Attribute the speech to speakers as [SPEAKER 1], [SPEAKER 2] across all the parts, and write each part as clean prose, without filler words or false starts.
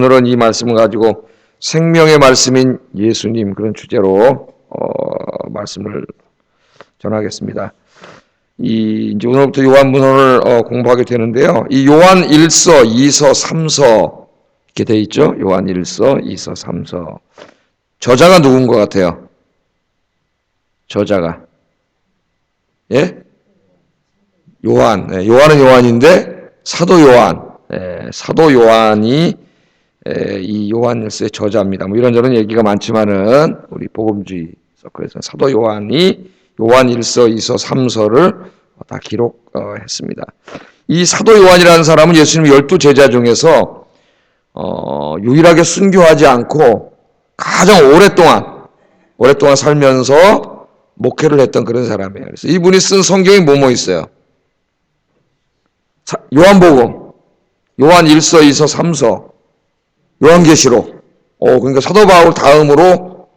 [SPEAKER 1] 오늘은 이 말씀을 가지고 생명의 말씀인 예수님 그런 주제로 말씀을 전하겠습니다. 이제 오늘부터 요한복음을 공부하게 되는데요. 이 요한 1서, 2서, 3서 이렇게 돼 있죠. 요한 1서, 2서, 3서. 저자가 누군 것 같아요? 저자가 예? 요한. 요한은 요한인데 사도 요한. 사도 요한이 이 요한일서의 저자입니다. 뭐 이런저런 얘기가 많지만은 우리 복음주의 서클에서 사도 요한이 요한일서, 2서, 3서를 다 기록했습니다. 이 사도 요한이라는 사람은 예수님 12 제자 중에서 유일하게 순교하지 않고 가장 오랫동안 살면서 목회를 했던 그런 사람이에요. 그래서 이분이 쓴 성경이 뭐뭐 있어요? 요한복음, 요한 1서, 2서, 3서, 요한계시록. 그러니까 사도 바울 다음으로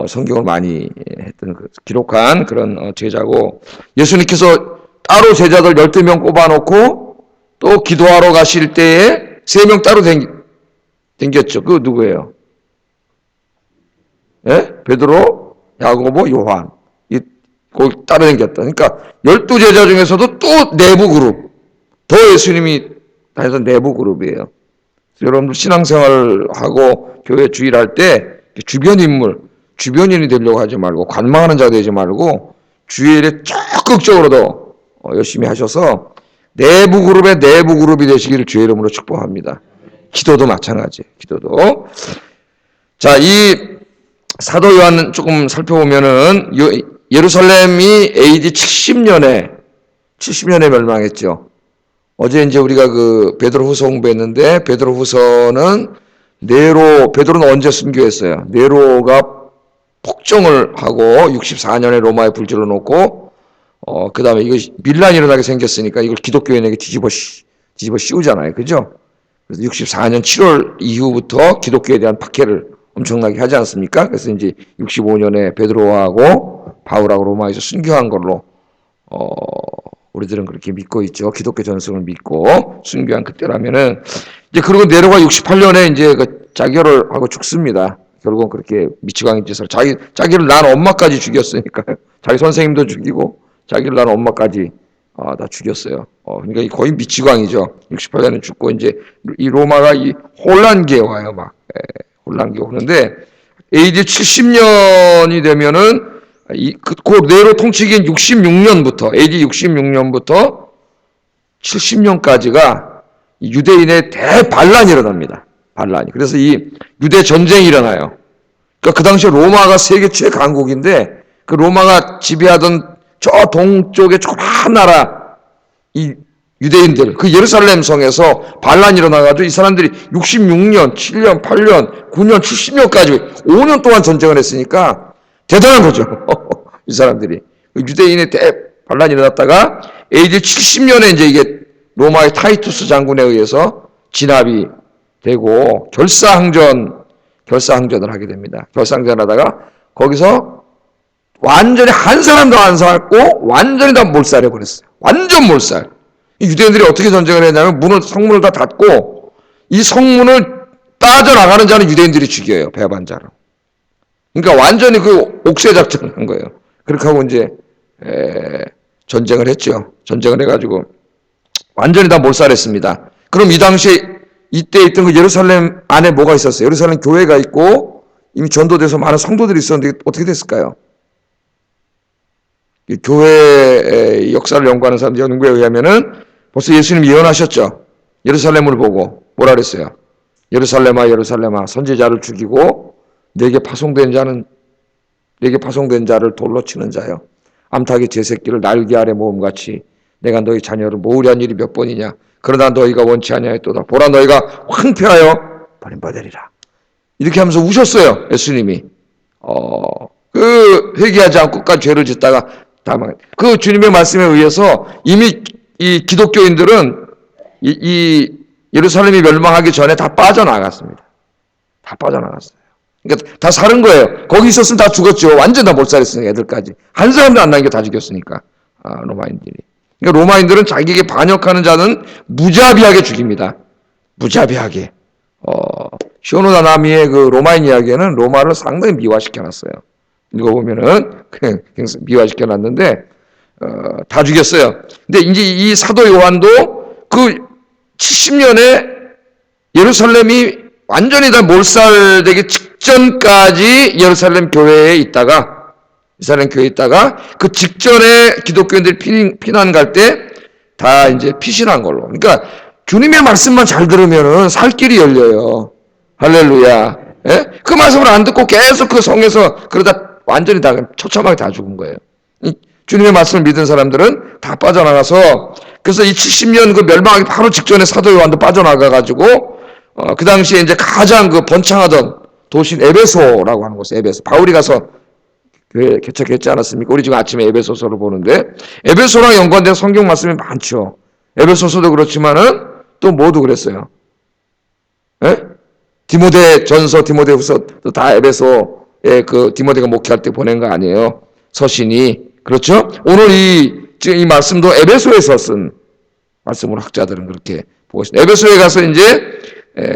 [SPEAKER 1] 성경을 많이 했던 기록한 그런 제자고, 예수님께서 따로 제자들 12명 꼽아놓고 또 기도하러 가실 때에 3명 따로 댕겼죠. 그거 누구예요? 예? 베드로, 야고보, 요한. 거기 따로 댕겼다. 그러니까 12제자 중에서도 또 내부 그룹. 더 예수님이 다 해서 내부 그룹이에요. 여러분들 신앙생활하고 교회 주일할 때 주변 인물, 주변인이 되려고 하지 말고 관망하는 자 되지 말고 주일에 적극적으로 더 열심히 하셔서 내부 그룹의 내부 그룹이 되시기를 주의 이름으로 축복합니다. 기도도 마찬가지예요. 기도도. 자, 이 사도 요한 조금 살펴보면은 예루살렘이 AD 70년에 멸망했죠. 어제 이제 우리가 그 베드로후서 공부했는데, 베드로후서는 베드로는 언제 순교했어요? 네로가 폭정을 하고 64년에 로마에 불질러 놓고 그 다음에 이거 밀란이 일어나게 생겼으니까 이걸 기독교인에게 뒤집어 씌우잖아요. 그죠? 그래서 64년 7월 이후부터 기독교에 대한 박해를 엄청나게 하지 않습니까? 그래서 이제 65년에 베드로하고 바울하고 로마에서 순교한 걸로 우리들은 그렇게 믿고 있죠. 기독교 전승을 믿고 순교한 그때라면은 이제 그리고 네로가 68년에 이제 그 자결을 하고 죽습니다. 결국은 그렇게 미치광이 짓을 자기를 낳은 엄마까지 죽였으니까요. 자기 선생님도 죽이고 자기를 낳은 엄마까지 다 죽였어요. 그러니까 거의 미치광이죠. 68년에 죽고 이제 이 로마가 이 혼란기에 와요. 막 혼란기에 오는데 AD 70년이 되면은 그 네로 통치기인 66년부터 AD 66년부터 70년까지가 유대인의 대반란이 일어납니다. 반란이. 그래서 이 유대 전쟁이 일어나요. 그러니까 그 당시에 로마가 세계 최강국인데 그 로마가 지배하던 저 동쪽의 조그마한 나라 이 유대인들 그 예루살렘 성에서 반란이 일어나가지고 이 사람들이 66년, 7년, 8년, 9년, 70년까지 5년 동안 전쟁을 했으니까 대단한 거죠. 이 사람들이. 유대인의 대반란이 일어났다가 AD 70년에 이제 이게 로마의 타이투스 장군에 의해서 진압이 되고 결사항전을 하게 됩니다. 결사항전을 하다가 거기서 완전히 한 사람도 안 살았고 완전히 다 몰살해 버렸어요. 완전 몰살. 유대인들이 어떻게 전쟁을 했냐면 성문을 다 닫고 이 성문을 빠져나가는 자는 유대인들이 죽여요. 배반자로. 그러니까 완전히 그 옥새 작전을 한 거예요. 그렇게 하고 이제 전쟁을 했죠. 전쟁을 해가지고 완전히 다 몰살했습니다. 그럼 이 당시에 이때 있던 그 예루살렘 안에 뭐가 있었어요? 예루살렘 교회가 있고 이미 전도돼서 많은 성도들이 있었는데 어떻게 됐을까요? 이 교회의 역사를 연구하는 사람들 연구에 의하면은 벌써 예수님이 예언하셨죠. 예루살렘을 보고 뭐라 그랬어요? 예루살렘아 예루살렘아 선지자를 죽이고 내게 파송된 자를 돌로 치는 자여 암탉이 제 새끼를 날개 아래 모음같이 내가 너희 자녀를 모으려 한 일이 몇 번이냐. 그러나 너희가 원치 아니하였도다. 보라 너희가 황폐하여 버림받으리라. 이렇게 하면서 우셨어요. 예수님이. 회개하지 않고 끝까지 죄를 짓다가 그 주님의 말씀에 의해서 이미 이 기독교인들은 이 예루살렘이 멸망하기 전에 다 빠져나갔습니다. 다 빠져나갔어요. 그러니까 다 사는 거예요. 거기 있었으면 다 죽었죠. 완전 다 몰살했으니까 애들까지. 한 사람도 안 남겨 다 죽였으니까. 로마인들이. 그러니까 로마인들은 자기에게 반역하는 자는 무자비하게 죽입니다. 무자비하게. 시오노 다나미의 그 로마인 이야기에는 로마를 상당히 미화시켜놨어요. 읽어보면은 그냥 미화시켜놨는데 다 죽였어요. 근데 이제 이 사도 요한도 그 70년에 예루살렘이 완전히 다 몰살되기 직전까지 예루살렘 교회에 있다가 그 직전에 기독교인들이 피난 갈 때 다 이제 피신한 걸로. 그러니까 주님의 말씀만 잘 들으면은 살 길이 열려요. 할렐루야. 예? 그 말씀을 안 듣고 계속 그 성에서 그러다 완전히 다 처참하게 다 죽은 거예요. 주님의 말씀을 믿은 사람들은 다 빠져나가서, 그래서 이 70년 그 멸망하기 바로 직전에 사도 요한도 빠져나가가지고 그 당시에 이제 가장 그 번창하던 도시인 에베소라고 하는 곳에, 에베소. 바울이 가서 교회 개척했지 않았습니까? 우리 지금 아침에 에베소서를 보는데 에베소랑 연관된 성경 말씀이 많죠. 에베소서도 그렇지만은 또 뭐도 그랬어요. 예? 디모데 전서, 디모데 후서도 다 에베소에 그 디모데가 목회할 때 보낸 거 아니에요. 서신이. 그렇죠? 오늘 지금 이 말씀도 에베소에서 쓴 말씀으로 학자들은 그렇게 보고 있습니다. 에베소에 가서 이제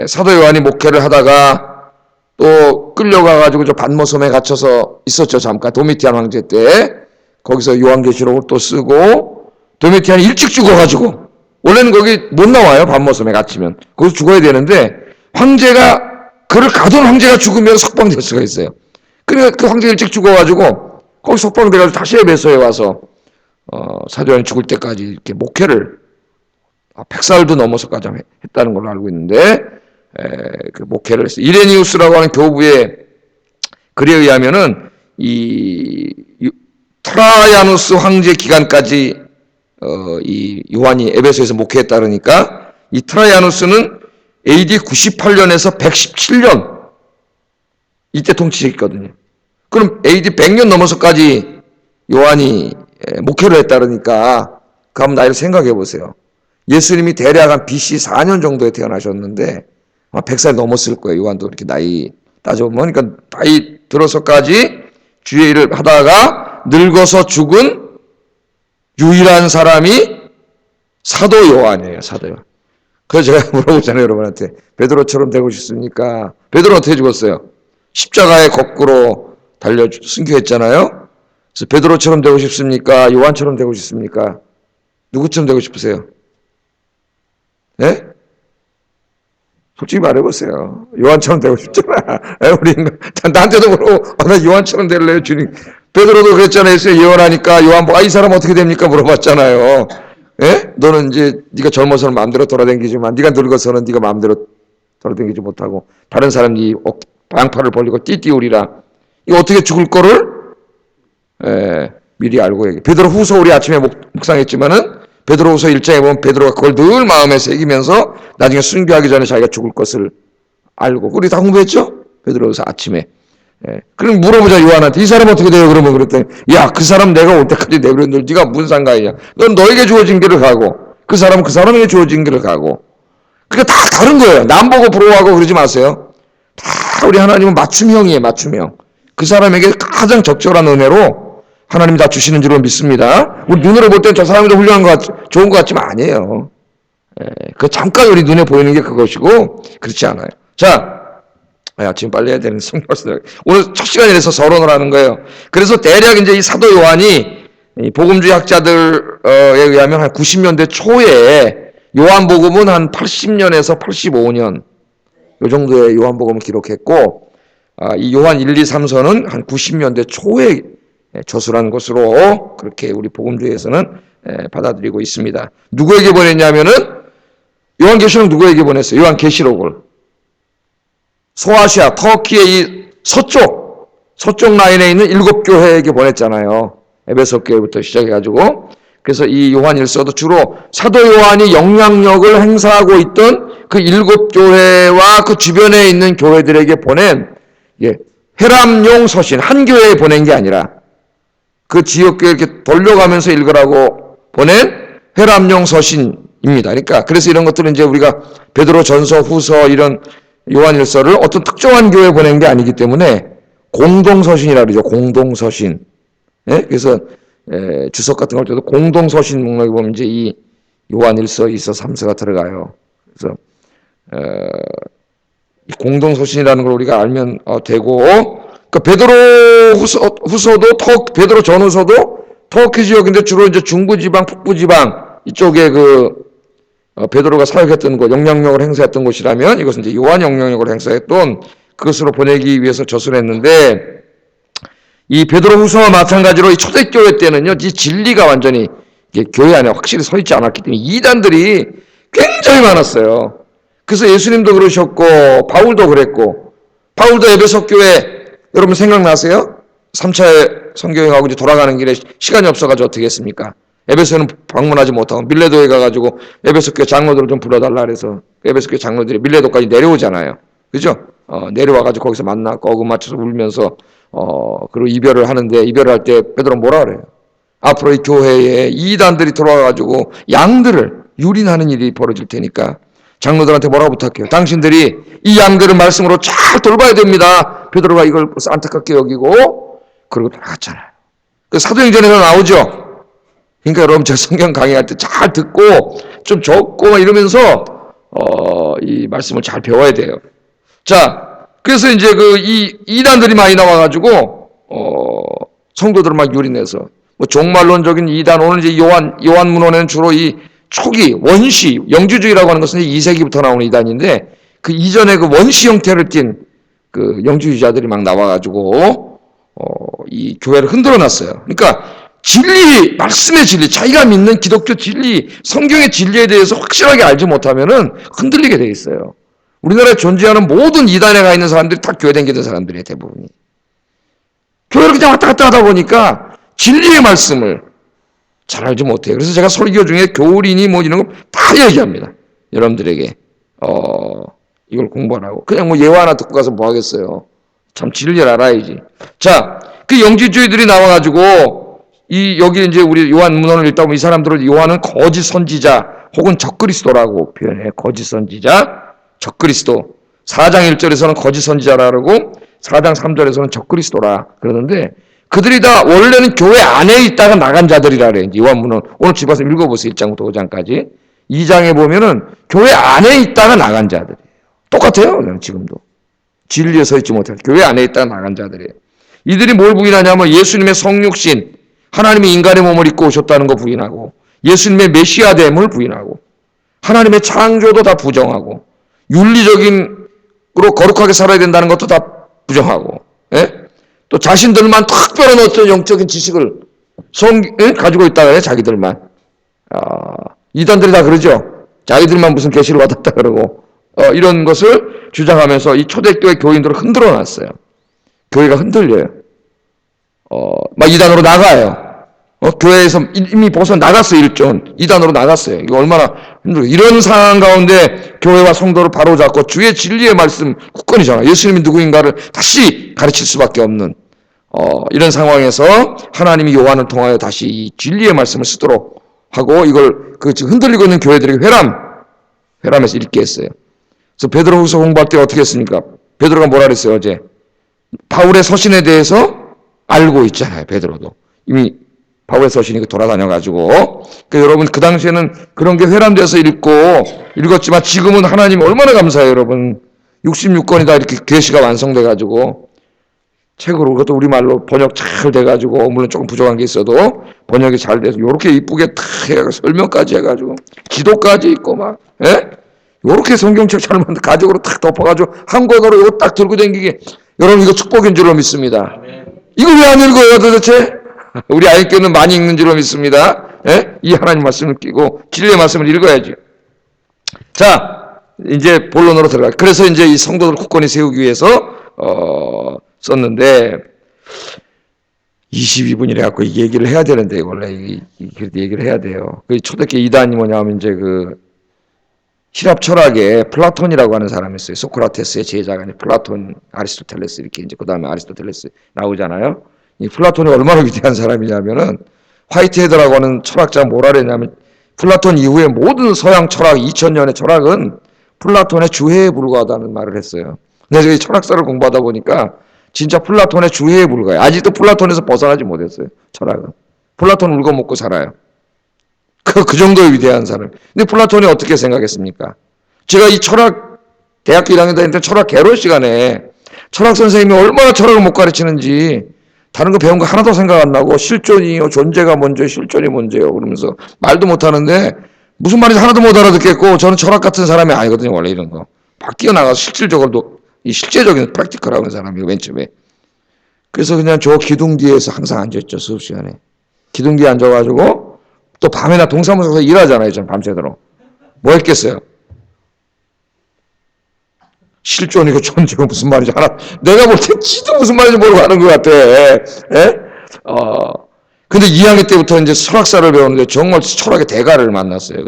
[SPEAKER 1] 사도 요한이 목회를 하다가 또 끌려가가지고 저 반모섬에 갇혀서 있었죠. 잠깐 도미티안 황제 때 거기서 요한계시록을 또 쓰고, 도미티안이 일찍 죽어가지고 원래는 거기 못 나와요. 반모섬에 갇히면 거기서 죽어야 되는데 황제가 그를 가둔 황제가 죽으면 석방될 수가 있어요. 그러니까 그 황제가 일찍 죽어가지고 거기 석방돼가지고 다시 에베소에 와서 사도 요한이 죽을 때까지 이렇게 목회를 100살도 넘어서까지 했다는 걸로 알고 있는데, 그 목회를 했어요. 이레니우스라고 하는 교부의 글에 의하면은 이 트라야누스 황제 기간까지 이 요한이 에베소에서 목회했다 그러니까 이 트라야누스는 AD 98년에서 117년 이때 통치했거든요. 그럼 AD 100년 넘어서까지 요한이 목회를 했다 그러니까 그 한번 나이를 생각해 보세요. 예수님이 대략 한 BC 4년 정도에 태어나셨는데 100살 넘었을 거예요. 요한도 이렇게 나이 따져보면. 그러니까 나이 들어서까지 주의 일을 하다가 늙어서 죽은 유일한 사람이 사도 요한이에요. 사도 요한. 그래서 제가 물어보잖아요. 여러분한테. 베드로처럼 되고 싶습니까? 베드로는 어떻게 죽었어요? 십자가에 거꾸로 달려 순교했잖아요. 그래서 베드로처럼 되고 싶습니까? 요한처럼 되고 싶습니까? 누구처럼 되고 싶으세요? 네? 솔직히 말해보세요. 요한처럼 되고 싶잖아. 우리 나한테도 물어보고 나 요한처럼 될래요 주님. 베드로도 그랬잖아요. 예언하니까 요한 이 사람 어떻게 됩니까? 물어봤잖아요. 예? 너는 이제 네가 젊어서는 마음대로 돌아다니지만 네가 늙어서는 네가 마음대로 돌아다니지 못하고 다른 사람이 방파를 벌리고 띠띠우리라. 이거 어떻게 죽을 거를 미리 알고 얘기해. 베드로 후서 우리 아침에 묵상했지만은 베드로후서 1장에 보면 베드로가 그걸 늘 마음에 새기면서 나중에 순교하기 전에 자기가 죽을 것을 알고, 우리 다 공부했죠? 베드로후서 아침에. 그럼 물어보자 요한한테. 이 사람 어떻게 돼요? 그러면 그랬더니 야, 그 사람 내가 올 때까지 내버려둬. 네가 무슨 상관이냐. 넌 너에게 주어진 길을 가고 그 사람은 그 사람에게 주어진 길을 가고. 그러니까 다 다른 거예요. 남 보고 부러워하고 그러지 마세요. 다 우리 하나님은 맞춤형이에요. 맞춤형. 그 사람에게 가장 적절한 은혜로 하나님이 다 주시는 줄로 믿습니다. 우리 눈으로 볼 땐 저 사람이 더 훌륭한 것 좋은 것 같지만 아니에요. 그 잠깐 우리 눈에 보이는 게 그것이고 그렇지 않아요. 자, 지금 빨리 해야 되는 성경을 오늘 첫 시간이라서 서론을 하는 거예요. 그래서 대략 이제 이 사도 요한이 복음주의 학자들에 의하면 한 90년대 초에 요한복음은 한 80년에서 85년 요 정도의 요한복음을 기록했고, 이 요한 1, 2, 3서는 한 90년대 초에 저술한 것으로 그렇게 우리 복음주의에서는 받아들이고 있습니다. 누구에게 보냈냐면은 요한계시록 누구에게 보냈어요? 요한계시록을 소아시아 터키의 이 서쪽 라인에 있는 7교회에게 보냈잖아요. 에베소 교회부터 시작해가지고. 그래서 이 요한 1서도 주로 사도 요한이 영향력을 행사하고 있던 그 7교회와 그 주변에 있는 교회들에게 보낸 회람용 서신, 한 교회에 보낸 게 아니라 그 지역교회 이렇게 돌려가면서 읽으라고 보낸 회람용 서신입니다. 그러니까 그래서 이런 것들은 이제 우리가 베드로 전서, 후서 이런 요한일서를 어떤 특정한 교회에 보낸 게 아니기 때문에 공동서신이라고 그러죠. 공동서신. 그래서 주석 같은 걸 때도 공동서신 목록에 보면 이제 이 요한일서, 2서, 3서가 들어가요. 그래서 공동소신이라는 걸 우리가 알면 되고, 그 베드로 후서도 베드로 전후서도 터키 지역인데 주로 이제 중부지방, 북부지방 이쪽에 베드로가 사역했던 곳, 영향력을 행사했던 곳이라면 이것은 이제 요한 영향력을 행사했던 그것으로 보내기 위해서 저술했는데, 이 베드로후서와 마찬가지로 이 초대교회 때는요, 이 진리가 완전히 교회 안에 확실히 서 있지 않았기 때문에 이단들이 굉장히 많았어요. 그래서 예수님도 그러셨고 바울도 그랬고, 바울도 에베소 교회 여러분 생각나세요? 3차 선교행하고 이제 돌아가는 길에 시간이 없어가지고 어떻게 했습니까? 에베소는 방문하지 못하고 밀레도에 가가지고 에베소 교회 장로들을 좀 불러달라 그래서 에베소 교회 장로들이 밀레도까지 내려오잖아요. 그죠? 내려와가지고 거기서 만나고 어금 맞춰서 울면서 그리고 이별을 하는데, 이별을 할 때 베드로 뭐라 그래요? 앞으로 이 교회에 이단들이 들어와가지고 양들을 유린하는 일이 벌어질 테니까 장로들한테 뭐라고 부탁해요? 당신들이 이 양들을 말씀으로 잘 돌봐야 됩니다. 베드로가 이걸 안타깝게 여기고 그러고 돌아갔잖아요. 그 사도행전에서 나오죠. 그러니까 여러분 제 성경 강의할 때 잘 듣고 좀 적고 막 이러면서 이 말씀을 잘 배워야 돼요. 자, 그래서 이제 이 이단들이 많이 나와가지고 성도들을 막 유린해서 뭐 종말론적인 이단, 오늘 이제 요한문헌에는 주로 이 초기 원시 영주주의라고 하는 것은 2세기부터 나오는 이단인데, 그 이전에 그 원시 형태를 띈 그 영주주의자들이 막 나와가지고 이 교회를 흔들어 놨어요. 그러니까 진리, 말씀의 진리, 자기가 믿는 기독교 진리, 성경의 진리에 대해서 확실하게 알지 못하면은 흔들리게 돼 있어요. 우리나라에 존재하는 모든 이단에 가 있는 사람들이 다 교회 다니는 사람들이에요, 대부분이. 교회를 그냥 왔다 갔다 하다 보니까 진리의 말씀을 잘 알지 못해요. 그래서 제가 설교 중에 교리니 뭐 이런 거 다 얘기합니다. 여러분들에게 이걸 공부하라고. 그냥 뭐 예화 하나 듣고 가서 뭐 하겠어요. 참 진리를 알아야지. 자, 그 영지주의들이 나와가지고 여기 이제 우리 요한 문헌을 읽다 보면 이 사람들을 요한은 거짓 선지자 혹은 적그리스도라고 표현해요. 거짓 선지자, 적그리스도. 4장 1절에서는 거짓 선지자라고 4장 3절에서는 적그리스도라 그러는데, 그들이 다 원래는 교회 안에 있다가 나간 자들이라 그래요. 요한문헌 오늘 집 와서 읽어보세요. 1장부터 5장까지. 2장에 보면은 교회 안에 있다가 나간 자들이에요. 똑같아요. 지금도. 진리에 서 있지 못해요. 교회 안에 있다가 나간 자들이에요. 이들이 뭘 부인하냐면 예수님의 성육신, 하나님이 인간의 몸을 입고 오셨다는 거 부인하고, 예수님의 메시아됨을 부인하고, 하나님의 창조도 다 부정하고, 윤리적인으로 거룩하게 살아야 된다는 것도 다 부정하고, 예? 또 자신들만 특별한 어떤 영적인 지식을 가지고 있다고 해요. 자기들만. 이단들이 다 그러죠. 자기들만 무슨 계시를 받았다 그러고 이런 것을 주장하면서 이 초대교회 교인들을 흔들어 놨어요. 교회가 흔들려요. 막 이단으로 나가요. 교회에서 이미 벗어나갔어요. 일전 이단으로 나갔어요. 이거 얼마나 힘들어요. 이런 상황 가운데 교회와 성도를 바로잡고 주의 진리의 말씀 굳건히 전하, 예수님이 누구인가를 다시 가르칠 수밖에 없는 이런 상황에서 하나님이 요한을 통하여 다시 이 진리의 말씀을 쓰도록 하고, 이걸 지금 흔들리고 있는 교회들에게 회람해서 읽게 했어요. 그래서 베드로후서 공부할 때 어떻게 했습니까? 베드로가 뭐라 그랬어요? 어제 바울의 서신에 대해서 알고 있잖아요. 베드로도 이미 바울의 서신이 돌아다녀가지고. 여러분 그 당시에는 그런 게 회람돼서 읽었지만 지금은 하나님 얼마나 감사해요. 여러분 66권이 다 이렇게 계시가 완성돼가지고 책으로, 그것도 우리말로 번역 잘 돼가지고, 물론 조금 부족한 게 있어도 번역이 잘 돼서 요렇게 이쁘게 탁 해가지고 설명까지 해가지고 기도까지 있고 막, 예? 요렇게 성경책 잘 만든 가죽으로 탁 덮어가지고 한국어로 이거 딱 들고 다니게, 여러분 이거 축복인 줄로 믿습니다. 이거 왜 안 읽어요 도대체? 우리 아이께는 많이 읽는 줄로 믿습니다. 예? 이 하나님 말씀을 끼고 진리의 말씀을 읽어야지. 자, 이제 본론으로 들어가. 그래서 이제 이 성도들 굳건히 세우기 위해서 썼는데 22분이라 갖고 이 얘기를 해야 되는데, 원래 얘기를 해야 돼요. 그 초대교회 이단이 뭐냐면 이제希腊 철학에 플라톤이라고 하는 사람이 있어요. 소크라테스의 제자가 플라톤, 아리스토텔레스 이렇게 이제 그다음에 아리스토텔레스 나오잖아요. 이 플라톤이 얼마나 위대한 사람이냐면은 화이트헤드라고 하는 철학자가 뭐라 그랬냐면, 플라톤 이후에 모든 서양 철학 2000년의 철학은 플라톤의 주해에 불과하다는 말을 했어요. 근데 저희 철학사를 공부하다 보니까 진짜 플라톤의 주해에 불과해요. 아직도 플라톤에서 벗어나지 못했어요. 철학은. 플라톤 울고 먹고 살아요. 그 정도의 위대한 사람. 근데 플라톤이 어떻게 생각했습니까? 제가 이 철학 대학교 1학년 다닐 때 철학 개론 시간에 철학 선생님이 얼마나 철학을 못 가르치는지 다른 거 배운 거 하나도 생각 안 나고 실존이요, 존재가 먼저, 실존이 먼저요 그러면서 말도 못 하는데 무슨 말인지 하나도 못 알아듣겠고 저는 철학 같은 사람이 아니거든요. 원래 이런 거. 막 뛰어나가서 실질적으로 이 실제적인 프랙티컬하는 사람이고 맨 처음에. 그래서 그냥 저 기둥 뒤에서 항상 앉아있죠. 수업 시간에. 기둥 뒤에 앉아가지고 또 밤에나 동사무소에서 일하잖아요. 전 밤새도록. 뭐 했겠어요? 실존이고 존재가 무슨 말인지 하나 내가 볼 때 지도 무슨 말인지 모르고 하는 것 같아. 예? 근데 2학년 때부터 이제 철학사를 배우는데 정말 철학의 대가를 만났어요.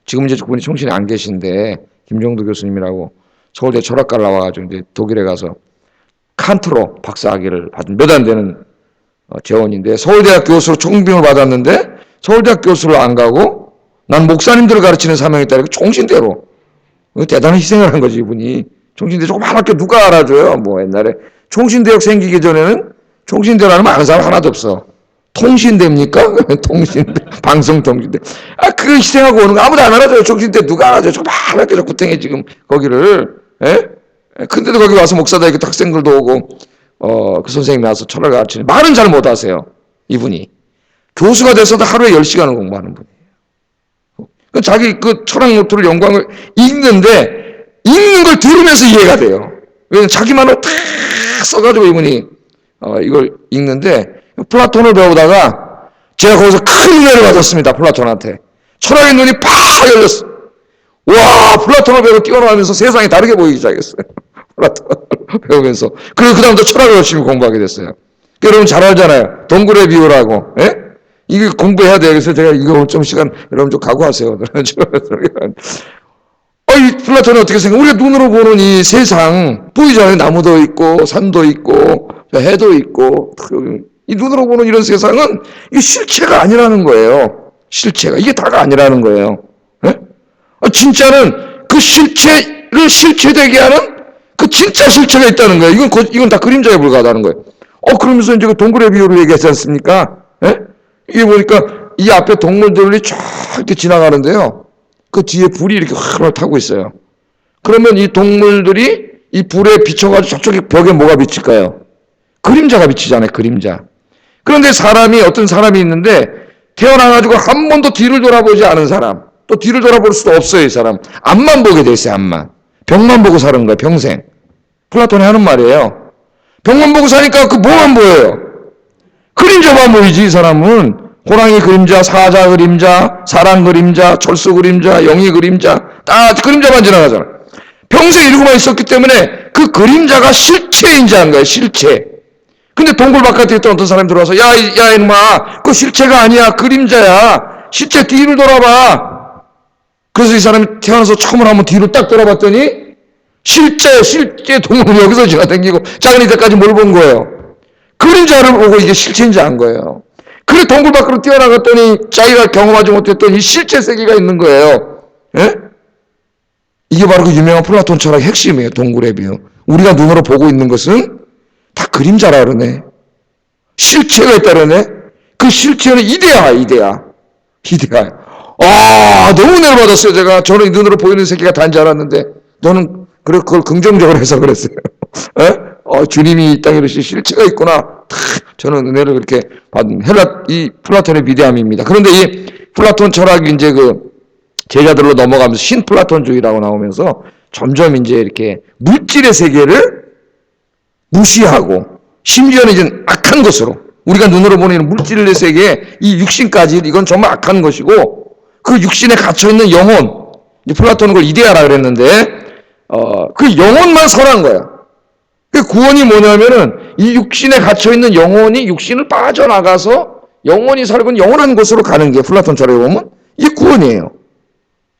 [SPEAKER 1] 지금 이제 그분이 총신에 안 계신데 김정도 교수님이라고 서울대 철학과를 나와가지고 이제 독일에 가서 칸트로 박사학위를 받은 몇 안 되는 재원인데 서울대학 교수로 총빙을 받았는데 서울대학 교수를 안 가고 난 목사님들을 가르치는 사명이 있다. 총신대로 대단한 희생을 한 거지 이분이. 총신대 조그만 학교 누가 알아줘요. 뭐 옛날에 총신대역 생기기 전에는 총신대라는 말 아는 사람 하나도 없어. 통신대입니까? 통신대, 방송통신대. 그거 희생하고 오는 거 아무도 안 알아줘요. 총신대 누가 알아줘요. 조그만 학교 구탱해 지금 거기를. 예? 근데도 거기 와서 목사다니고 학생들도 오고 그 선생님이 와서 철학을 가르치는 말은 잘 못하세요. 이분이. 교수가 돼서도 하루에 10시간을 공부하는 분이에요. 자기 그 철학 노트를 연구한 읽는데 읽는 걸 들으면서 이해가 돼요. 왜냐면 자기 말로 탁 써가지고 이분이 이걸 읽는데 플라톤을 배우다가 제가 거기서 큰 은혜를 받았습니다. 플라톤한테. 철학의 눈이 팍 열렸어. 와, 플라톤을 배우고 뛰어나면서 세상이 다르게 보이기 시작했어요. 플라톤을 배우면서. 그래서 그 다음부터 철학을 열심히 공부하게 됐어요. 여러분 잘 알잖아요. 동굴의 비유라고. 예? 이게 공부해야 돼요. 그래서 제가 이거 좀 시간 여러분 좀 각오하세요. 이 플라톤은 어떻게 생각해? 우리가 눈으로 보는 이 세상 보이잖아요. 나무도 있고 산도 있고 해도 있고 이 눈으로 보는 이런 세상은 이게 실체가 아니라는 거예요. 실체가 이게 다가 아니라는 거예요. 예? 진짜는 그 실체를 실체되게 하는 그 진짜 실체가 있다는 거예요. 이건 다 그림자에 불과하다는 거예요. 그러면서 이제 그 동굴의 비유를 얘기하지 않습니까? 예? 이게 보니까 이 앞에 동물들이 쫙 이렇게 지나가는데요. 그 뒤에 불이 이렇게 활활 타고 있어요. 그러면 이 동물들이 이 불에 비춰가지고 저쪽에 벽에 뭐가 비칠까요? 그림자가 비치잖아요. 그림자. 그런데 어떤 사람이 있는데 태어나가지고 한 번도 뒤를 돌아보지 않은 사람. 또 뒤를 돌아볼 수도 없어요. 이 사람. 앞만 보게 돼 있어요. 앞만. 벽만 보고 사는 거예요. 평생. 플라톤이 하는 말이에요. 벽만 보고 사니까 그 뭐만 보여요? 그림자만 보이지 이 사람은. 호랑이 그림자, 사자 그림자, 사람 그림자, 철수 그림자, 영희 그림자 다 그림자만 지나가잖아. 평생 이러고만 있었기 때문에 그 그림자가 실체인지 한 거야. 실체. 근데 동굴 바깥에 있던 어떤 사람이 들어와서 야 이놈아 그거 실체가 아니야. 그림자야. 실체 뒤를 돌아봐. 그래서 이 사람이 태어나서 처음으로 한번 뒤로 딱 돌아봤더니 실제 동물이 여기서 지나다니고 작은 이때까지 뭘 본 거예요? 그림자를 보고 이게 실체인지 안 거예요. 그래 동굴 밖으로 뛰어나갔더니 자기가 경험하지 못했던 이 실체 세계가 있는 거예요. 예? 이게 바로 그 유명한 플라톤 철학의 핵심이에요. 동굴의 비유. 우리가 눈으로 보고 있는 것은 다 그림자라 그러네. 실체가 있다 그러네. 그 실체는 이데아. 너무 은혜를 받았어요. 제가 저는 눈으로 보이는 세계가 단지 알았는데 너는 그걸 긍정적으로 해서 그랬어요. 예? 주님이 이 땅에 이르시 실체가 있구나. 저는 은혜를 그렇게 받은 이 플라톤의 비대함입니다. 그런데 이 플라톤 철학이 이제 그 제자들로 넘어가면서 신플라톤주의라고 나오면서 점점 이제 이렇게 물질의 세계를 무시하고 심지어는 이제 악한 것으로 우리가 눈으로 보는 물질의 세계 이 육신까지 이건 정말 악한 것이고 그 육신에 갇혀 있는 영혼 플라톤은 그걸 이데아라 그랬는데 그 영혼만 설한 거야. 그 구원이 뭐냐면은 이 육신에 갇혀있는 영혼이 육신을 빠져나가서 영혼이 살고 있는 영원한 곳으로 가는 게 플라톤 철학에 보면 이게 구원이에요.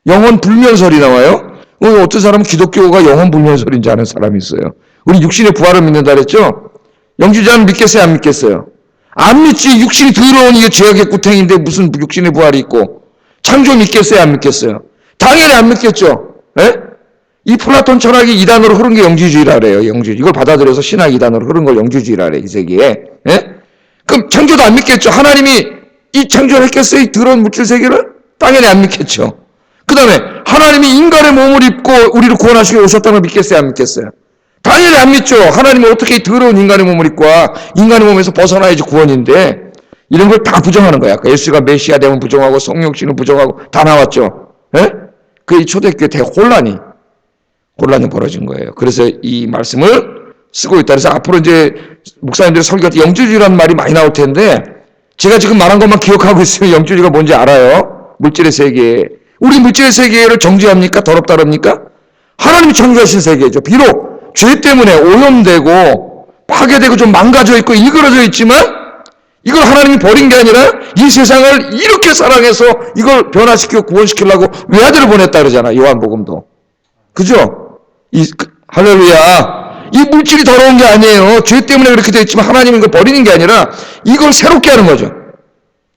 [SPEAKER 1] 영혼 불면설이 나와요. 어떤 사람은 기독교가 영혼 불면설인지 아는 사람이 있어요. 우리 육신의 부활을 믿는다 그랬죠? 영주자는 믿겠어요? 안 믿겠어요? 안 믿지. 육신이 더러운 이게 죄악의 구탱인데 무슨 육신의 부활이 있고 창조 믿겠어요? 안 믿겠어요? 당연히 안 믿겠죠. 예? 이 플라톤 철학이 이단으로 흐른 게 영주주의라 그래요. 영주주의. 이걸 받아들여서 신학 이단으로 흐른 걸 영주주의라 그래요. 이 세계에. 예? 그럼 창조도 안 믿겠죠. 하나님이 이 창조를 했겠어요? 이 더러운 물질 세계를? 당연히 안 믿겠죠. 그 다음에 하나님이 인간의 몸을 입고 우리를 구원하시기 오셨다는 걸 믿겠어요? 안 믿겠어요? 당연히 안 믿죠. 하나님이 어떻게 더러운 인간의 몸을 입고 와. 인간의 몸에서 벗어나야지 구원인데 이런 걸 다 부정하는 거야. 예수가 메시아 되면 부정하고 성육신은 부정하고 다 나왔죠. 예? 그 초대교회 대혼란이 벌어진 거예요. 그래서 이 말씀을 쓰고 있다. 그래서 앞으로 이제 목사님들이 설교할 때 영주주의라는 말이 많이 나올 텐데 제가 지금 말한 것만 기억하고 있으면 영주주의가 뭔지 알아요. 물질의 세계. 우리 물질의 세계를 정죄합니까? 더럽다릅니까? 하나님이 창조하신 세계죠. 비록 죄 때문에 오염되고 파괴되고 좀 망가져 있고 일그러져 있지만 이걸 하나님이 버린 게 아니라 이 세상을 이렇게 사랑해서 이걸 변화시키고 구원시키려고 외아들을 보냈다 그러잖아. 요한복음도. 그죠? 할렐루야. 이 물질이 더러운 게 아니에요. 죄 때문에 그렇게 되어 있지만 하나님은 이걸 버리는 게 아니라 이걸 새롭게 하는 거죠.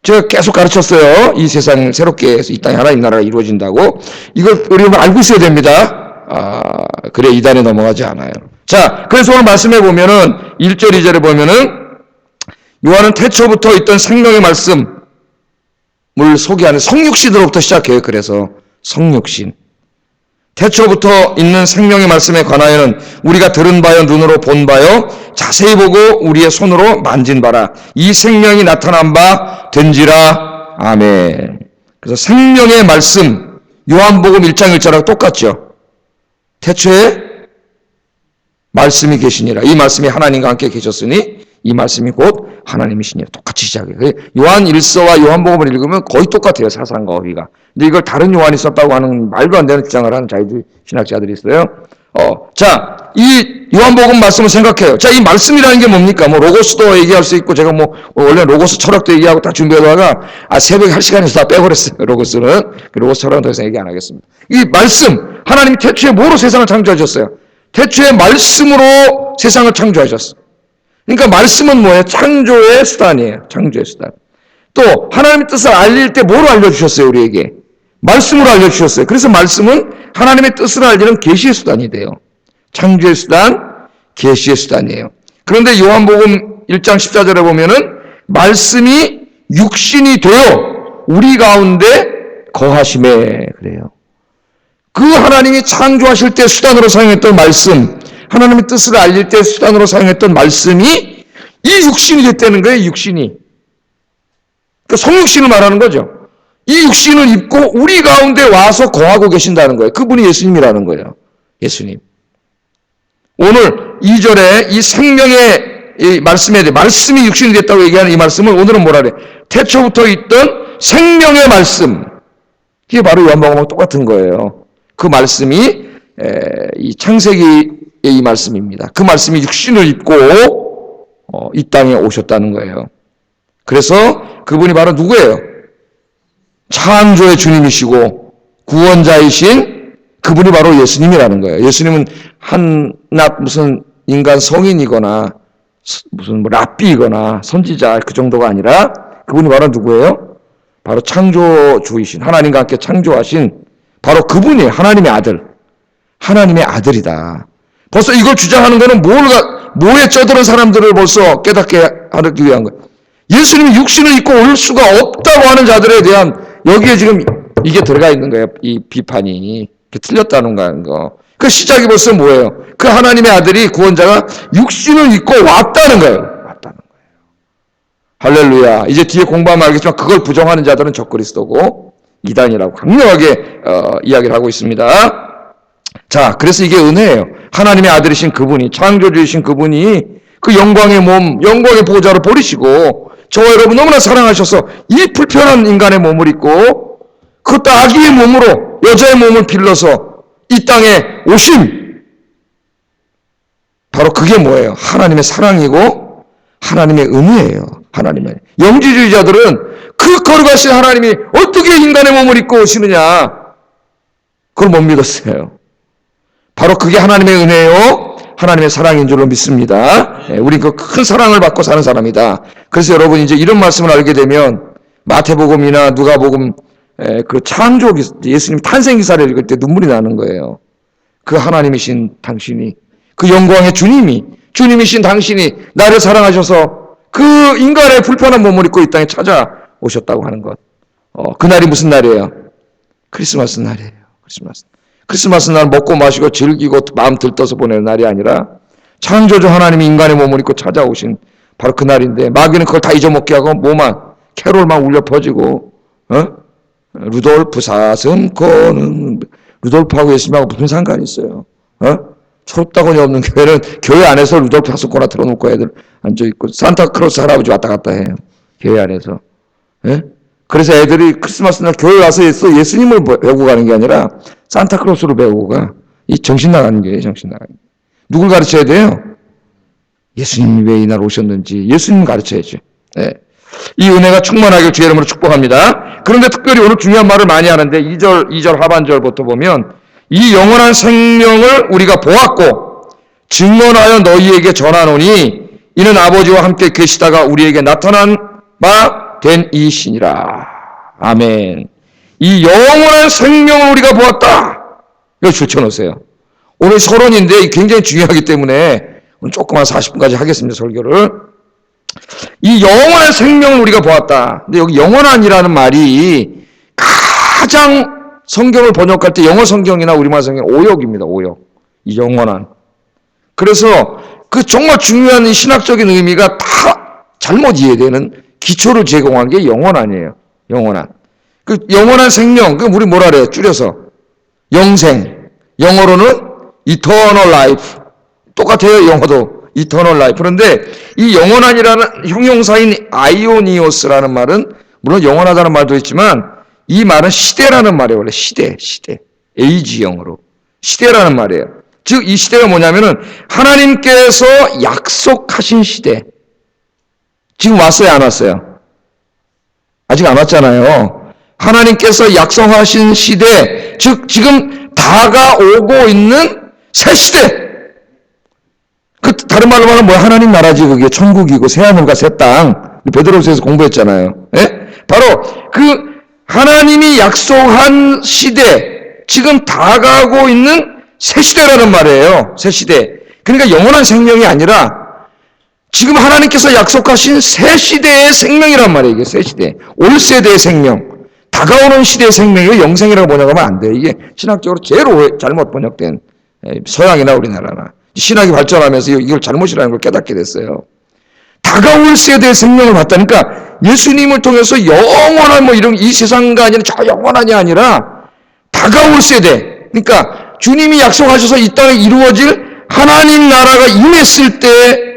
[SPEAKER 1] 제가 계속 가르쳤어요. 이 세상을 새롭게 해서 이 땅에 하나님 나라가 이루어진다고. 이걸 우리가 알고 있어야 됩니다. 그래 이단에 넘어가지 않아요. 자, 그래서 오늘 말씀해 보면은 1절 2절에 보면은 요한은 태초부터 있던 생명의 말씀을 소개하는 성육신으로부터 시작해요. 그래서 성육신. 태초부터 있는 생명의 말씀에 관하여는 우리가 들은 바요 눈으로 본 바요 자세히 보고 우리의 손으로 만진 바라 이 생명이 나타난 바 된지라. 아멘. 그래서 생명의 말씀 요한복음 1장 1절하고 똑같죠. 태초에 말씀이 계시니라. 이 말씀이 하나님과 함께 계셨으니 이 말씀이 곧 하나님이시니라. 똑같이 시작해요. 요한 1서와 요한복음을 읽으면 거의 똑같아요. 사상과 어휘가. 근데 이걸 다른 요한이 썼다고 하는 말도 안 되는 주장을 하는 자유주의 신학자들이 있어요. 자, 이 요한복음 말씀을 생각해요. 자, 이 말씀이라는 게 뭡니까? 뭐 로고스도 얘기할 수 있고 제가 뭐 원래 로고스 철학도 얘기하고 다 준비하다가 새벽에 할 시간에서 다 빼버렸어요. 로고스는. 로고스 철학은 더 이상 얘기 안 하겠습니다. 이 말씀, 하나님이 태초에 뭐로 세상을 창조하셨어요? 태초에 말씀으로 세상을 창조하셨어요. 그러니까 말씀은 뭐예요? 창조의 수단이에요. 창조의 수단. 또 하나님의 뜻을 알릴 때 뭐로 알려주셨어요? 우리에게. 말씀으로 알려주셨어요. 그래서 말씀은 하나님의 뜻을 알리는 계시의 수단이 돼요. 창조의 수단, 계시의 수단이에요. 그런데 요한복음 1장 14절에 보면은 말씀이 육신이 되어 우리 가운데 거하심에 그래요. 그 하나님이 창조하실 때 수단으로 사용했던 말씀, 하나님의 뜻을 알릴 때 수단으로 사용했던 말씀이 이 육신이 됐다는 거예요. 육신이. 그러니까 성육신을 말하는 거죠. 이 육신을 입고 우리 가운데 와서 거하고 계신다는 거예요. 그분이 예수님이라는 거예요. 예수님. 오늘 2절에 이 생명의 이 말씀에 대해 말씀이 육신이 됐다고 얘기하는 이 말씀을 오늘은 뭐라 그래? 태초부터 있던 생명의 말씀. 이게 바로 요한복음하고 똑같은 거예요. 그 말씀이 이 창세기의 이 말씀입니다. 그 말씀이 육신을 입고 이 땅에 오셨다는 거예요. 그래서 그분이 바로 누구예요? 창조의 주님이시고 구원자이신 그분이 바로 예수님이라는 거예요. 예수님은 한낱 무슨 인간 성인이거나 무슨 뭐 랍비이거나 선지자 그 정도가 아니라 그분이 바로 누구예요? 바로 창조주이신 하나님과 함께 창조하신 바로 그분이 하나님의 아들. 하나님의 아들이다. 벌써 이걸 주장하는 거는 뭐에 쩌드는 사람들을 벌써 깨닫게 하기 위한 거예요. 예수님이 육신을 입고 올 수가 없다고 하는 자들에 대한 여기에 지금 이게 들어가 있는 거예요. 이 비판이. 틀렸다는 거. 그 시작이 벌써 뭐예요? 그 하나님의 아들이 구원자가 육신을 입고 왔다는 거예요. 왔다는 거예요. 할렐루야. 이제 뒤에 공부하면 알겠지만 그걸 부정하는 자들은 적그리스도고 이단이라고 강력하게 이야기를 하고 있습니다. 자, 그래서 이게 은혜예요. 하나님의 아들이신 그분이 창조주이신 그분이 그 영광의 몸, 영광의 보호자를 버리시고 저와 여러분 너무나 사랑하셔서 이 불편한 인간의 몸을 입고 그것도 아기의 몸으로 여자의 몸을 빌려서 이 땅에 오심. 바로 그게 뭐예요? 하나님의 사랑이고 하나님의 은혜예요. 하나님의 영지주의자들은 그 거룩하신 하나님이 어떻게 인간의 몸을 입고 오시느냐 그걸 못 믿었어요. 바로 그게 하나님의 은혜요 하나님의 사랑인 줄로 믿습니다. 우린 그 큰 사랑을 받고 사는 사람이다. 그래서 여러분 이제 이런 말씀을 알게 되면 마태복음이나 누가복음 그 창조 예수님 탄생 기사를 읽을 때 눈물이 나는 거예요. 그 하나님이신 당신이 그 영광의 주님이신 당신이 나를 사랑하셔서 그 인간의 불편한 몸을 입고 이 땅에 찾아오셨다고 하는 것. 그날이 무슨 날이에요? 크리스마스 날이에요. 크리스마스 날 먹고 마시고 즐기고 마음 들떠서 보내는 날이 아니라 창조주 하나님이 인간의 몸을 입고 찾아오신 바로 그 날인데, 마귀는 그걸 다 잊어먹게 하고 뭐만 캐롤만 울려 퍼지고, 루돌프 사슴코는, 루돌프하고 예수님하고 무슨 상관이 있어요? 철없다고니 없는 교회는 교회 안에서 루돌프 사슴코나 틀어놓고 애들 앉아있고 산타크로스 할아버지 왔다 갔다 해요, 교회 안에서. 그래서 애들이 크리스마스 날 교회 와서 예수님을 배우고 가는 게 아니라 산타크로스로 배우고 가. 이 정신 나가는 거예요, 정신 나가는 거예요. 누굴 가르쳐야 돼요? 예수님이 왜 이날 오셨는지 예수님 가르쳐야죠. 네. 이 은혜가 충만하길 주의 이름으로 축복합니다. 그런데 특별히 오늘 중요한 말을 많이 하는데 2절 하반절부터 보면 이 영원한 생명을 우리가 보았고 증언하여 너희에게 전하노니 이는 아버지와 함께 계시다가 우리에게 나타난 바 된 이시니라. 아멘. 이 영원한 생명을 우리가 보았다. 이거 줄쳐놓으세요. 오늘 서론인데 굉장히 중요하기 때문에 오늘 조금 한 40분까지 하겠습니다, 설교를. 이 영원한 생명을 우리가 보았다. 근데 여기 영원한이라는 말이 가장 성경을 번역할 때 영어 성경이나 우리말 성경 오역입니다, 오역. 이 영원한. 그래서 그 정말 중요한 이 신학적인 의미가 다 잘못 이해되는 기초를 제공한 게 영원한이에요. 영원한. 그 영원한 생명, 그 우리 뭐라 그래요? 줄여서 영생. 영어로는 eternal life. 똑같아요, 영어도. eternal life. 그런데 이 영원한이라는 형용사인 아이오니오스라는 말은 물론 영원하다는 말도 있지만 이 말은 시대라는 말이에요. 원래 시대. 에이지형으로. 시대라는 말이에요. 즉 이 시대가 뭐냐면은 하나님께서 약속하신 시대. 지금 왔어요, 안 왔어요? 아직 안 왔잖아요. 하나님께서 약속하신 시대, 즉 지금 다가오고 있는 새 시대. 그 다른 말로 말하면 뭐야? 하나님 나라지. 그게 천국이고 새하늘과 새 땅. 베드로서에서 공부했잖아요. 예? 바로 그 하나님이 약속한 시대, 지금 다가오고 있는 새 시대라는 말이에요. 새 시대. 그러니까 영원한 생명이 아니라 지금 하나님께서 약속하신 새 시대의 생명이란 말이에요. 이게 새 시대. 올 세대의 생명. 다가오는 시대의 생명을 영생이라고 번역하면 안 돼요. 이게 신학적으로 제일 잘못 번역된, 서양이나 우리나라나. 신학이 발전하면서 이걸 잘못이라는 걸 깨닫게 됐어요. 다가올 세대의 생명을 받다니까 예수님을 통해서 영원한 이 세상가 아니라 저 영원한이 아니라 다가올 세대. 그러니까 주님이 약속하셔서 이 땅에 이루어질 하나님 나라가 임했을 때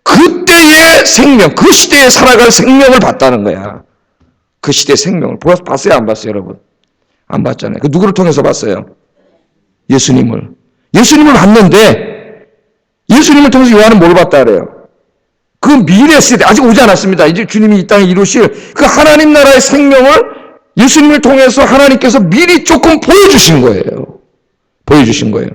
[SPEAKER 1] 그때의 생명, 그 시대에 살아갈 생명을 봤다는 거야. 그 시대의 생명을. 봤어요, 안 봤어요, 여러분? 안 봤잖아요. 그 누구를 통해서 봤어요? 예수님을. 예수님을 봤는데 예수님을 통해서 요한은 뭘 봤다 그래요? 그 미래 세대, 아직 오지 않았습니다. 이제 주님이 이 땅에 이루실 그 하나님 나라의 생명을 예수님을 통해서 하나님께서 미리 조금 보여주신 거예요. 보여주신 거예요.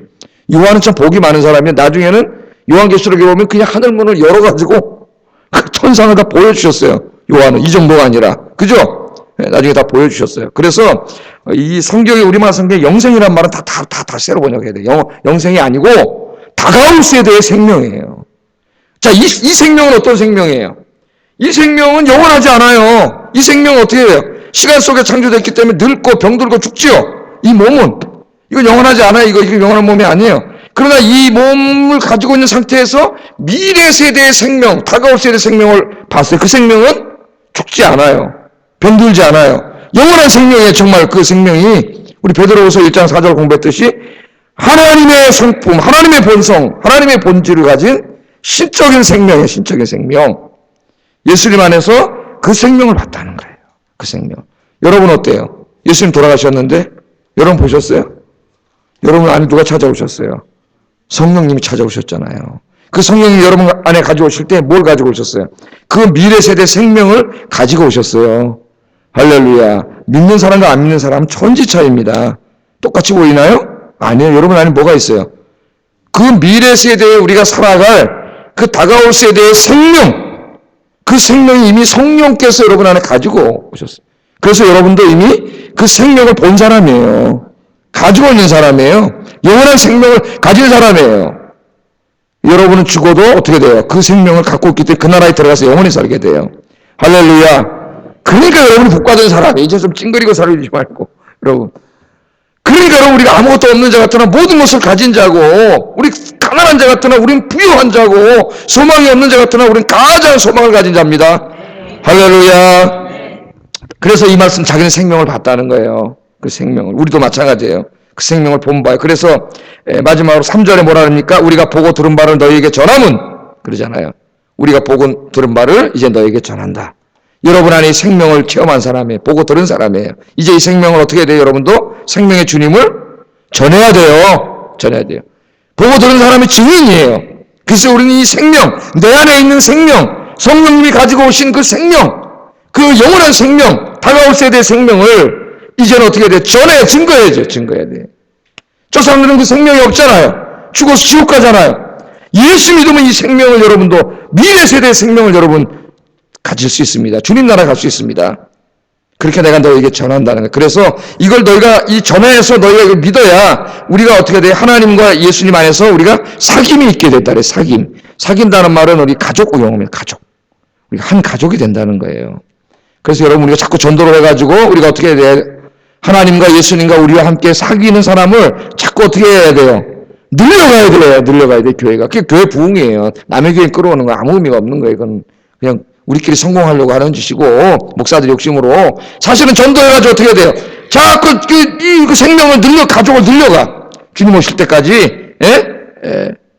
[SPEAKER 1] 요한은 참 복이 많은 사람이에요. 나중에는 요한계시록에 보면 그냥 하늘문을 열어가지고 천상을 다 보여주셨어요. 요한은 이 정도가 아니라. 그죠? 나중에 다 보여주셨어요. 그래서 이 성경에, 우리말 성경에 영생이란 말은 다 새로 번역해야 돼요. 영생이 아니고 다가올 세대의 생명이에요. 자, 이 생명은 어떤 생명이에요? 이 생명은 영원하지 않아요. 이 생명은 어떻게 해요? 시간 속에 창조됐기 때문에 늙고 병들고 죽지요. 이 몸은. 이거 영원하지 않아요. 이거 영원한 몸이 아니에요. 그러나 이 몸을 가지고 있는 상태에서 미래 세대의 생명, 다가올 세대의 생명을 봤어요. 그 생명은 죽지 않아요. 병들지 않아요. 영원한 생명이에요. 정말 그 생명이 우리 베드로후서 1장 4절 공부했듯이 하나님의 성품, 하나님의 본성, 하나님의 본질을 가진 신적인 생명이에요. 신적인 생명. 예수님 안에서 그 생명을 봤다는 거예요. 그 생명. 여러분 어때요? 예수님 돌아가셨는데 여러분 보셨어요? 여러분 안에 누가 찾아오셨어요? 성령님이 찾아오셨잖아요. 그 성령이 여러분 안에 가져오실 때 뭘 가지고 오셨어요? 그 미래 세대 생명을 가지고 오셨어요. 할렐루야. 믿는 사람과 안 믿는 사람은 천지 차이입니다. 똑같이 보이나요? 아니에요. 여러분 안에 뭐가 있어요? 그 미래 세대에 우리가 살아갈 그 다가올 세대의 생명, 그 생명이 이미 성령께서 여러분 안에 가지고 오셨어요. 그래서 여러분도 이미 그 생명을 본 사람이에요. 가지고 있는 사람이에요. 영원한 생명을 가진 사람이에요. 여러분은 죽어도 어떻게 돼요? 그 생명을 갖고 있기 때문에 그 나라에 들어가서 영원히 살게 돼요. 할렐루야. 그러니까 여러분이 복받은 사람이에요. 이제 좀 찡그리고 살지 말고. 여러분, 그러니까 여러분, 우리가 아무것도 없는 자 같으나 모든 것을 가진 자고, 우리 가난한 자 같으나 우린 부유한 자고, 소망이 없는 자 같으나 우린 가장 소망을 가진 자입니다. 할렐루야. 그래서 이 말씀, 자기는 생명을 봤다는 거예요. 그 생명을. 우리도 마찬가지예요. 그 생명을 본바요. 그래서 마지막으로 3절에 뭐라 합니까? 우리가 보고 들은 바를 너희에게 전함은, 그러잖아요. 우리가 보고 들은 바를 이제 너희에게 전한다. 여러분 안에 생명을 체험한 사람이에요. 보고 들은 사람이에요. 이제 이 생명을 어떻게 해야 돼요? 여러분도 생명의 주님을 전해야 돼요. 전해야 돼요. 보고 들은 사람이 증인이에요. 그래서 우리는 이 생명, 내 안에 있는 생명, 성령님이 가지고 오신 그 생명, 그 영원한 생명, 다가올 세대의 생명을 이제는 어떻게 해야 돼요? 전해야, 증거해야죠. 증거해야 돼요. 저 사람들은 그 생명이 없잖아요. 죽어서 지옥 가잖아요. 예수 믿으면 이 생명을 여러분도, 미래 세대의 생명을 여러분 가질 수 있습니다. 주님 나라 갈 수 있습니다. 그렇게 내가 너에게 전한다는 거예요. 그래서 이걸 너희가 이 전해서 너희가 이걸 믿어야 우리가 어떻게 돼요? 하나님과 예수님 안에서 우리가 사귐이 있게 됐다 그래요. 사귐. 사귄다는 말은 우리 가족 용어입니다. 가족. 우리가 한 가족이 된다는 거예요. 그래서 여러분, 우리가 자꾸 전도를 해가지고 우리가 어떻게 해야 돼요? 하나님과 예수님과 우리와 함께 사귀는 사람을 자꾸 어떻게 해야 돼요? 늘려가야 돼요. 늘려가야 돼, 교회가. 그게 교회 부흥이에요. 남의 교회 끌어오는 거 아무 의미가 없는 거예요. 이건 그냥 우리끼리 성공하려고 하는 짓이고, 목사들 욕심으로. 사실은 전도해가지고 어떻게 해야 돼요? 자꾸 그 생명을 가족을 늘려가. 주님 오실 때까지,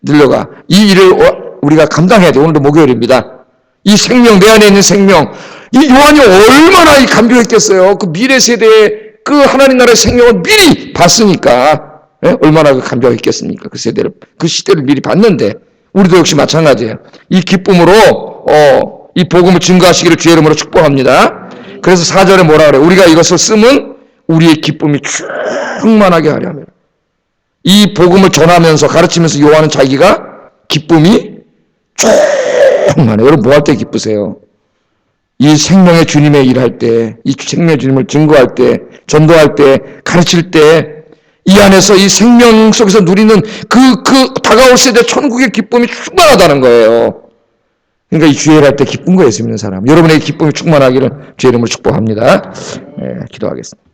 [SPEAKER 1] 늘려가. 이 일을 우리가 감당해야 돼요. 오늘도 목요일입니다. 이 생명, 내 안에 있는 생명. 이 요한이 얼마나 감격했겠어요. 그 미래 세대의 그 하나님 나라의 생명을 미리 봤으니까. 얼마나 감격했겠습니까? 그 세대를, 그 시대를 미리 봤는데, 우리도 역시 마찬가지예요. 이 기쁨으로, 이 복음을 증거하시기를 주의 이름으로 축복합니다. 그래서 4절에 뭐라 그래요? 우리가 이것을 쓰면 우리의 기쁨이 충만하게 하려 합니다. 이 복음을 전하면서, 가르치면서 요한은 자기가 기쁨이 충만해요. 여러분, 뭐 할 때 기쁘세요? 이 생명의 주님의 일할 때, 이 생명의 주님을 증거할 때, 전도할 때, 가르칠 때, 이 안에서 이 생명 속에서 누리는 그 다가올 세대 천국의 기쁨이 충만하다는 거예요. 그러니까 이 주일을 할 때 기쁜 거예요, 예수 믿는 사람. 여러분의 기쁨이 충만하기를 주의 이름으로 축복합니다. 기도하겠습니다.